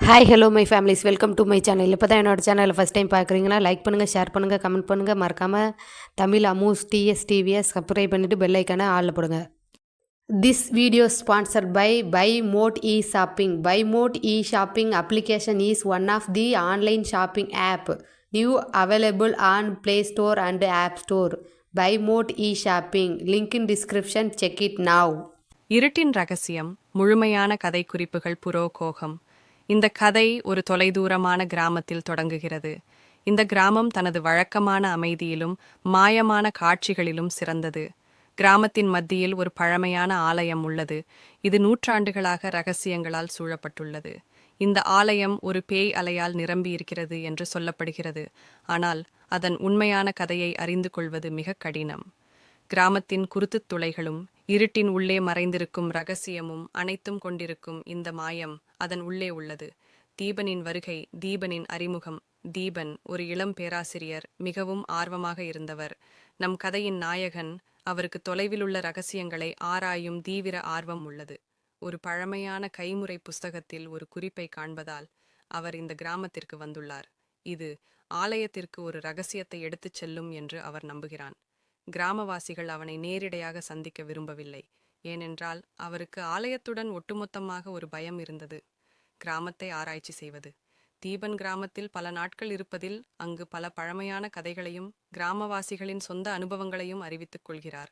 Hi hello my families welcome to my channel. இப்போ தான் என்னோட சேனலை ஃபஸ்ட் டைம் பார்க்குறீங்கன்னா லைக் பண்ணுங்கள், ஷேர் பண்ணுங்கள், கமெண்ட் பண்ணுங்கள். மறக்காமல் தமிழ் அமூஸ் டிஎஸ் சப்ஸ்கிரைப் பண்ணிவிட்டு பெல் ஐக்கானை ஆளில் போடுங்க. This video sponsored by mode e shopping. By mode e shopping application is one of the online shopping app new available on play store and app store. By mode e shopping link in description. Check it now. இருட்டின் ரகசியம் முழுமையான கதை குறிப்புகள் புரோகோகம். இந்த கதை ஒரு தொலைதூரமான கிராமத்தில் தொடங்குகிறது. இந்த கிராமம் தனது வழக்கமான அமைதியிலும் மாயமான காட்சிகளிலும் சிறந்தது. கிராமத்தின் மத்தியில் ஒரு பழமையான ஆலயம் உள்ளது. இது நூற்றாண்டுகளாக ரகசியங்களால் சூழப்பட்டுள்ளது. இந்த ஆலயம் ஒரு பேய் அலையால் நிரம்பியிருக்கிறது என்று சொல்லப்படுகிறது. ஆனால் அதன் உண்மையான கதையை அறிந்து கொள்வது மிக கடினம். கிராமத்தின் குருத்துத் துளைகளும் இருட்டின் உள்ளே மறைந்திருக்கும் ரகசியமும் அனைத்தும் கொண்டிருக்கும் இந்த மாயம் அதன் உள்ளே உள்ளது. தீபனின் வருகை. தீபனின் அறிமுகம். தீபன் ஒரு இளம் பேராசிரியர், மிகவும் ஆர்வமாக இருந்தவர். நம் கதையின் நாயகன். அவருக்கு தொலைவிலுள்ள ரகசியங்களை ஆராயும் தீவிர ஆர்வம் உள்ளது. ஒரு பழமையான கைமுறை புஸ்தகத்தில் ஒரு குறிப்பை காண்பதால் அவர் இந்த கிராமத்திற்கு வந்துள்ளார். இது ஆலயத்திற்கு ஒரு ரகசியத்தை எடுத்துச் செல்லும் என்று அவர் நம்புகிறான். கிராமவாசிகள் அவனை நேரிடையாக சந்திக்க விரும்பவில்லை. ஏனென்றால் அவருக்கு ஆலயத்துடன் ஒட்டுமொத்தமாக ஒரு பயம் இருந்தது. கிராமத்தை ஆராய்ச்சி செய்வது. தீபன் கிராமத்தில் பல நாட்கள் இருப்பதில் அங்கு பல பழமையான கதைகளையும் கிராமவாசிகளின் சொந்த அனுபவங்களையும் அறிவித்துக் கொள்கிறார்.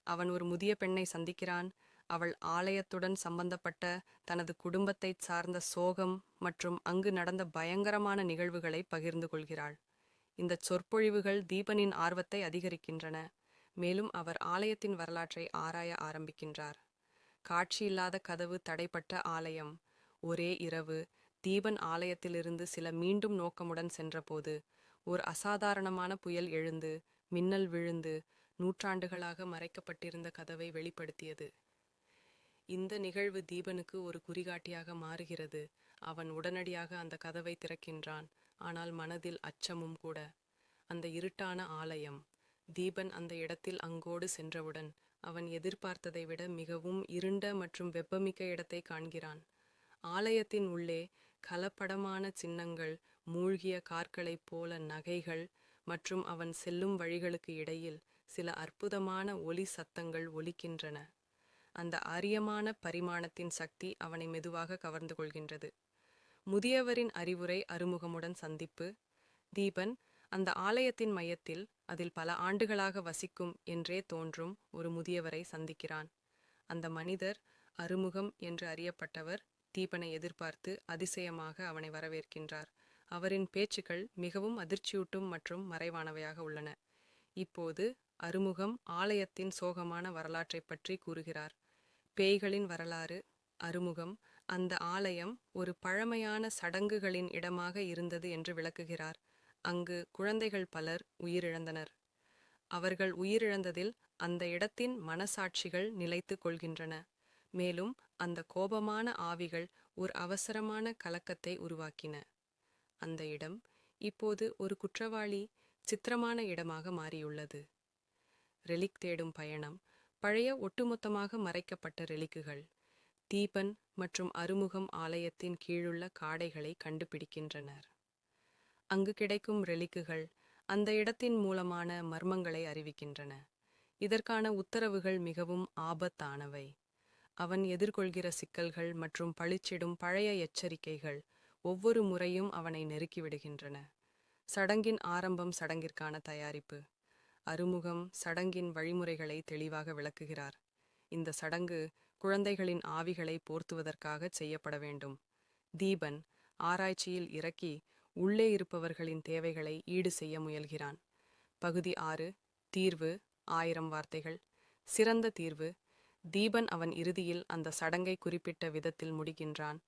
அவன் ஒரு முதிய பெண்ணை சந்திக்கிறான். அவள் ஆலயத்துடன் சம்பந்தப்பட்ட தனது குடும்பத்தைச் சார்ந்த சோகம் மற்றும் அங்கு நடந்த பயங்கரமான நிகழ்வுகளை பகிர்ந்து கொள்கிறாள். இந்த சொற்பொழிவுகள் தீபனின் ஆர்வத்தை அதிகரிக்கின்றன. மேலும் அவர் ஆலயத்தின் வரலாற்றை ஆராய ஆரம்பிக்கின்றார். காட்சியில்லாத கதவு. தடைப்பட்ட ஆலயம். ஒரே இரவு தீபன் ஆலயத்திலிருந்து சில மீண்டும் நோக்கமுடன் சென்றபோது ஒரு அசாதாரணமான புயல் எழுந்து மின்னல் விழுந்து நூற்றாண்டுகளாக மறைக்கப்பட்டிருந்த கதவை வெளிப்படுத்தியது. இந்த நிகழ்வு தீபனுக்கு ஒரு குறிகாட்டியாக மாறுகிறது. அவன் உடனடியாக அந்த கதவை திறக்கின்றான். ஆனால் மனதில் அச்சமும் கூட. அந்த இருட்டான ஆலயம். தீபன் அந்த இடத்தில் அங்கோடு சென்றவுடன் அவன் எதிர்பார்த்ததை விட மிகவும் இருண்ட மற்றும் வெப்பமிக்க இடத்தை காண்கிறான். ஆலயத்தின் உள்ளே கலப்படமான சின்னங்கள், மூழ்கிய கார்களைப் போல நகைகள் மற்றும் அவன் செல்லும் வழிகளுக்கு இடையில் சில அற்புதமான ஒலி சத்தங்கள் ஒலிக்கின்றன. அந்த அரியமான பரிமாணத்தின் சக்தி அவனை மெதுவாக கவர்ந்து கொள்கின்றது. முதியவரின் அறிவுரை. அறிமுகமுடன் சந்திப்பு. தீபன் அந்த ஆலயத்தின் மையத்தில், அதில் பல ஆண்டுகளாக வசிக்கும் என்றே தோன்றும் ஒரு முதியவரை சந்திக்கிறான். அந்த மனிதர் அறுமுகம் என்று அறியப்பட்டவர் தீபனை எதிர்பார்த்து அதிசயமாக அவனை வரவேற்கின்றார். அவரின் பேச்சுக்கள் மிகவும் அதிர்ச்சியூட்டும் மற்றும் மறைவானவையாக உள்ளன. இப்போது அறுமுகம் ஆலயத்தின் சோகமான வரலாற்றை பற்றி கூறுகிறார். பேய்களின் வரலாறு. அறுமுகம் அந்த ஆலயம் ஒரு பழமையான சடங்குகளின் இடமாக இருந்தது என்று விளக்குகிறார். அங்கு குழந்தைகள் பலர் உயிரிழந்தனர். அவர்கள் உயிரிழந்ததில் அந்த இடத்தின் மனசாட்சிகள் நிலைத்து கொள்கின்றன. மேலும் அந்த கோபமான ஆவிகள் ஒரு அவசரமான கலக்கத்தை உருவாக்கின. அந்த இடம் இப்போது ஒரு குற்றவாளி சித்திரமான இடமாக மாறியுள்ளது. ரெலிக் தேடும் பயணம். பழைய ஒட்டுமொத்தமாக மறைக்கப்பட்ட ரெலிக்குகள். தீபன் மற்றும் அறுமுகம் ஆலயத்தின் கீழுள்ள காடைகளை கண்டுபிடிக்கின்றனர். அங்கு கிடைக்கும் ரெலிக்குகள் அந்த இடத்தின் மூலமான மர்மங்களை அறிவிக்கின்றன. இதற்கான உத்தரவுகள் மிகவும் ஆபத்தானவை. அவன் எதிர்கொள்கிற சிக்கல்கள் மற்றும் பளிச்சிடும் பழைய எச்சரிக்கைகள் ஒவ்வொரு முறையும் அவனை நெருக்கிவிடுகின்றன. சடங்கின் ஆரம்பம். சடங்கிற்கான தயாரிப்பு. அறுமுகம் சடங்கின் வழிமுறைகளை தெளிவாக விளக்குகிறார். இந்த சடங்கு குழந்தைகளின் ஆவிகளை போர்த்துவதற்காக செய்யப்பட வேண்டும். தீபன் ஆராய்ச்சியில் இறக்கி உள்ளே இருப்பவர்களின் தேவைகளை ஈடு செய்ய முயல்கிறான். பகுதி 6. தீர்வு. 1000 வார்த்தைகள். சிறந்த தீர்வு. தீபன் அவன் இறுதியில் அந்த சடங்கை குறிப்பிட்ட விதத்தில் முடிக்கின்றான்.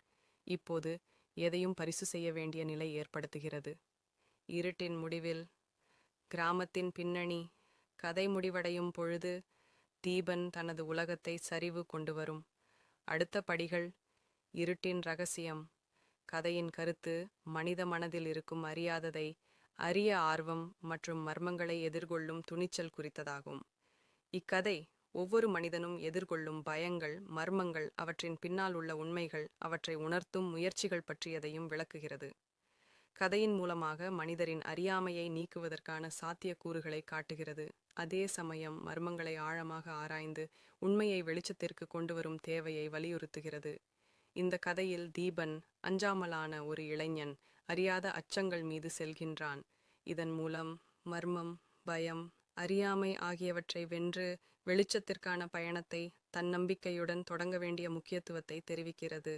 இப்போது எதையும் பரிசு செய்ய வேண்டிய நிலை ஏற்படுத்துகிறது. இருட்டின் முடிவில். கிராமத்தின் பின்னணி. கதை முடிவடையும் பொழுது தீபன் தனது உலகத்தை சரிவு கொண்டு வரும். அடுத்த படிகள். இருட்டின் ரகசியம். கதையின் கருத்து மனித மனதில் இருக்கும் அறியாததை அறிய ஆர்வம் மற்றும் மர்மங்களை எதிர்கொள்ளும் துணிச்சல் குறித்ததாகும். இக்கதை ஒவ்வொரு மனிதனும் எதிர்கொள்ளும் பயங்கள், மர்மங்கள், அவற்றின் பின்னால் உள்ள உண்மைகள், அவற்றை உணர்த்தும் முயற்சிகள் பற்றியதையும் விளக்குகிறது. கதையின் மூலமாக மனிதரின் அறியாமையை நீக்குவதற்கான சாத்தியக்கூறுகளை காட்டுகிறது. அதே சமயம் மர்மங்களை ஆழமாக ஆராய்ந்து உண்மையை வெளிச்சத்திற்கு கொண்டுவரும் தேவையை வலியுறுத்துகிறது. இந்த கதையில் தீபன், அஞ்சாமலான ஒரு இளைஞன், அறியாத அச்சங்கள் மீது செல்கின்றான். இதன் மூலம் மர்மம், பயம், அறியாமை ஆகியவற்றை வென்று வெளிச்சத்திற்கான பயணத்தை தன்னம்பிக்கையுடன் தொடங்க வேண்டிய முக்கியத்துவத்தை தெரிவிக்கிறது.